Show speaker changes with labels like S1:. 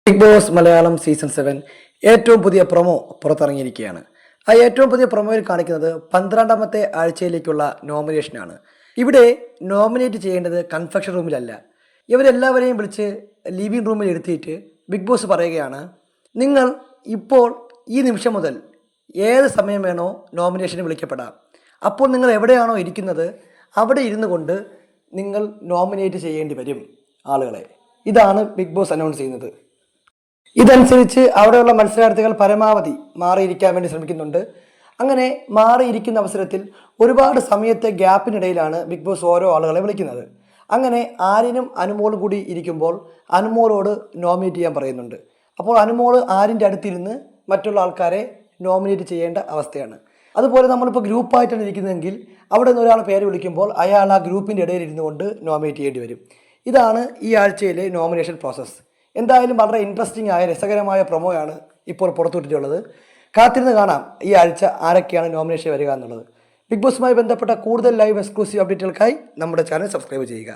S1: Big boss Malayalam season 7 ഏറ്റവും പുതിയ promo പുറത്തിറങ്ങിയിരിക്കുകയാണ്. ആ ഏറ്റവും പുതിയ പ്രൊമോയിൽ കാണിക്കുന്നത് 12ാമത്തെ ആഴ്ചയിലേക്കുള്ള നോമിനേഷനാണ്. ഇവിടെ നോമിനേറ്റ് ചെയ്യേണ്ടത് കൺഫെക്ഷൻ റൂമിലല്ല, ഇവരെല്ലാവരെയും വിളിച്ച് ലിവിംഗ് റൂമിൽ ഇരുത്തിയിട്ട് ബിഗ് ബോസ് പറയുകയാണ്, നിങ്ങൾ ഇപ്പോൾ ഈ നിമിഷം മുതൽ ഏത് സമയം വേണോ നോമിനേഷന് വിളിക്കപ്പെടാം. അപ്പോൾ നിങ്ങൾ എവിടെയാണോ ഇരിക്കുന്നത് അവിടെ ഇരുന്നു കൊണ്ട് നിങ്ങൾ നോമിനേറ്റ് ചെയ്യേണ്ടി വരും ആളുകളെ. ഇതാണ് ബിഗ് ബോസ് അനൗൺസ് ചെയ്യുന്നത്. ഇതനുസരിച്ച് അവിടെയുള്ള മത്സരാർത്ഥികൾ പരമാവധി മാറിയിരിക്കാൻ വേണ്ടി ശ്രമിക്കുന്നുണ്ട്. അങ്ങനെ മാറിയിരിക്കുന്ന അവസരത്തിൽ ഒരുപാട് സമയത്തെ ഗ്യാപ്പിനിടയിലാണ് ബിഗ് ബോസ് ഓരോ ആളുകളെ വിളിക്കുന്നത്. അങ്ങനെ ആര്യനും അനുമോളും കൂടി ഇരിക്കുമ്പോൾ അനുമോളോട് നോമിനേറ്റ് ചെയ്യാൻ പറയുന്നുണ്ട്. അപ്പോൾ അനുമോള് ആരിൻ്റെ അടുത്തിരുന്ന് മറ്റുള്ള ആൾക്കാരെ നോമിനേറ്റ് ചെയ്യേണ്ട അവസ്ഥയാണ്. അതുപോലെ നമ്മളിപ്പോൾ ഗ്രൂപ്പായിട്ടാണ് ഇരിക്കുന്നതെങ്കിൽ അവിടെ നിന്ന് ഒരാൾ പേര് വിളിക്കുമ്പോൾ അയാൾ ആ ഗ്രൂപ്പിൻ്റെ ഇടയിൽ ഇരുന്നു കൊണ്ട് നോമിനേറ്റ് ചെയ്യേണ്ടി വരും. ഇതാണ് ഈ ആഴ്ചയിലെ നോമിനേഷൻ പ്രോസസ്സ്. എന്തായാലും വളരെ ഇൻട്രസ്റ്റിംഗ് ആയ രസകരമായ പ്രൊമോയാണ് ഇപ്പോൾ പുറത്തുവിട്ടിട്ടുള്ളത്. കാത്തിരുന്ന് കാണാം ഈ ആഴ്ച ആരൊക്കെയാണ് നോമിനേഷൻ വരിക എന്നുള്ളത്. ബിഗ് ബോസുമായി ബന്ധപ്പെട്ട കൂടുതൽ ലൈവ് എക്സ്ക്ലൂസീവ് അപ്ഡേറ്റുകൾക്കായി നമ്മുടെ ചാനൽ സബ്സ്ക്രൈബ് ചെയ്യുക.